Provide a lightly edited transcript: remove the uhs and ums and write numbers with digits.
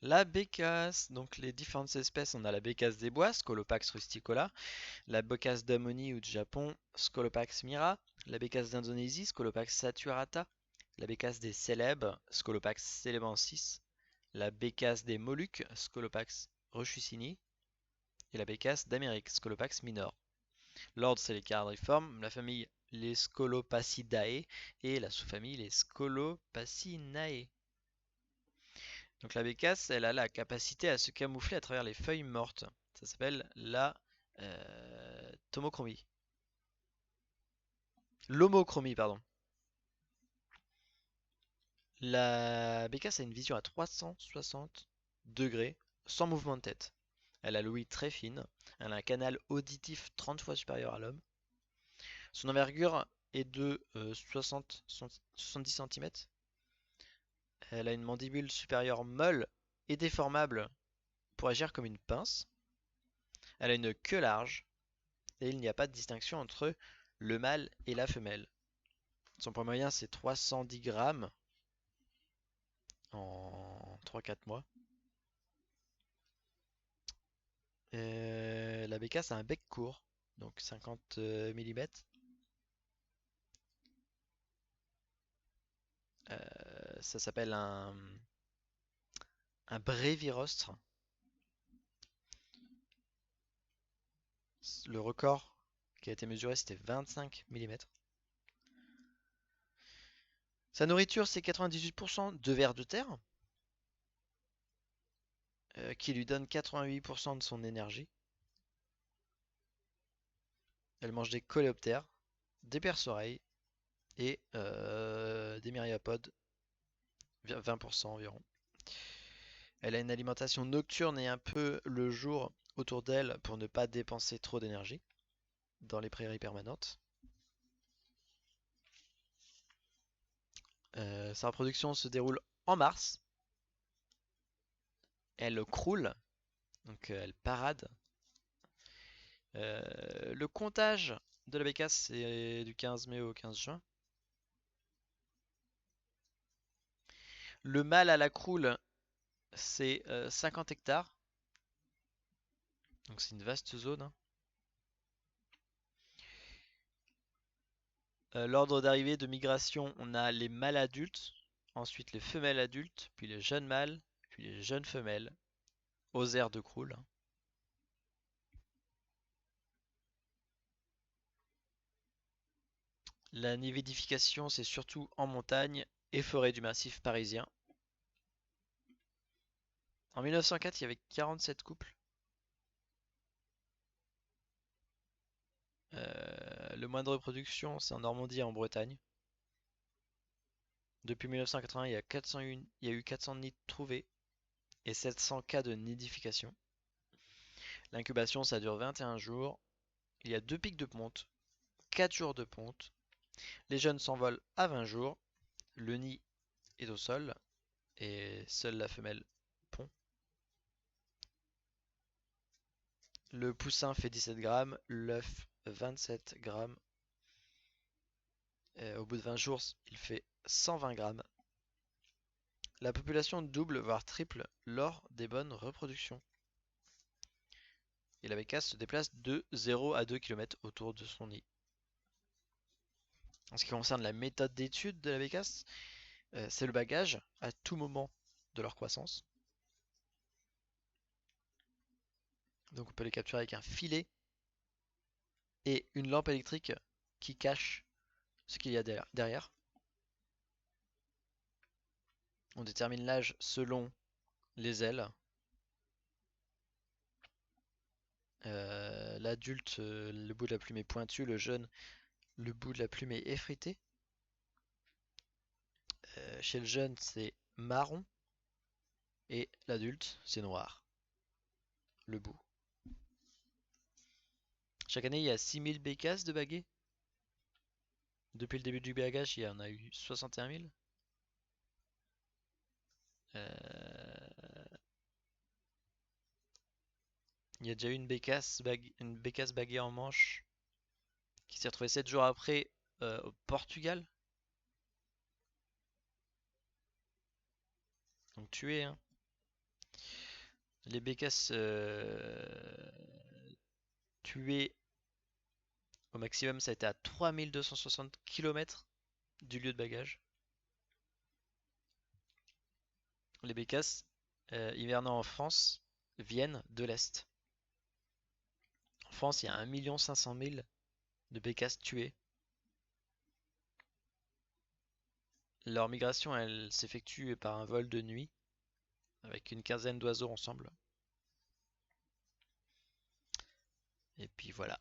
La bécasse, donc les différentes espèces, on a la bécasse des bois, Scolopax rusticola, la bécasse d'Ammonie ou du Japon, Scolopax mira, la bécasse d'Indonésie, Scolopax saturata, la bécasse des célèbres, Scolopax celebensis, la bécasse des Moluques, Scolopax rushucini, et la bécasse d'Amérique, Scolopax minor. L'ordre, c'est les Caradriformes, la famille, les Scolopacidae, et la sous-famille, les Scolopaceinae. Donc la bécasse, elle a la capacité à se camoufler à travers les feuilles mortes. Ça s'appelle la tomochromie. L'homochromie, pardon. La bécasse a une vision à 360 degrés, sans mouvement de tête. Elle a l'ouïe très fine. Elle a un canal auditif 30 fois supérieur à l'homme. Son envergure est de 70 cm. Elle a une mandibule supérieure molle et déformable pour agir comme une pince. Elle a une queue large et il n'y a pas de distinction entre le mâle et la femelle. Son poids moyen c'est 310 grammes en 3-4 mois. La bécasse a un bec court, donc 50 mm. Ça s'appelle un brévirostre. Le record qui a été mesuré c'était 25 mm. Sa nourriture c'est 98% de vers de terre, qui lui donne 88% de son énergie. Elle mange des coléoptères, des perce-oreilles et des myriapodes, 20% environ. Elle a une alimentation nocturne et un peu le jour autour d'elle pour ne pas dépenser trop d'énergie dans les prairies permanentes. Sa reproduction se déroule en mars. Elle croule, donc elle parade. Le comptage de la bécasse c'est du 15 mai au 15 juin. Le mâle à la croule c'est 50 hectares. Donc c'est une vaste zone, hein. L'ordre d'arrivée de migration, on a les mâles adultes, ensuite les femelles adultes, puis les jeunes mâles, puis les jeunes femelles, aux aires de croule. La nidification, c'est surtout en montagne et forêt du massif parisien. En 1904, il y avait 47 couples. Le moins de reproduction, c'est en Normandie et en Bretagne. Depuis 1980, il y a eu 400 nids trouvés et 700 cas de nidification. L'incubation, ça dure 21 jours. Il y a 2 pics de ponte, 4 jours de ponte. Les jeunes s'envolent à 20 jours. Le nid est au sol et seule la femelle pond. Le poussin fait 17 grammes, l'œuf 27 grammes. Au bout de 20 jours, il fait 120 grammes. La population double, voire triple, lors des bonnes reproductions. Et la bécasse se déplace de 0 à 2 km autour de son nid. En ce qui concerne la méthode d'étude de la bécasse, c'est le bagage à tout moment de leur croissance. Donc on peut les capturer avec un filet et une lampe électrique qui cache ce qu'il y a derrière. On détermine l'âge selon les ailes. L'adulte, le bout de la plume est pointu, le jeune, le bout de la plume est effrité. Chez le jeune, c'est marron et l'adulte, c'est noir, le bout. Chaque année, il y a 6000 bécasses de baguets. Depuis le début du bagage, il y en a eu 61 000. Il y a déjà eu une bécasse baguée en manche qui s'est retrouvée 7 jours après au Portugal. Donc tuée, hein. Les bécasses tuées au maximum, ça a été à 3260 km du lieu de bagage. Les bécasses hivernant en France viennent de l'Est. En France, il y a 1 500 000 de bécasses tuées. Leur migration, elle s'effectue par un vol de nuit, avec une quinzaine d'oiseaux ensemble. Et puis voilà.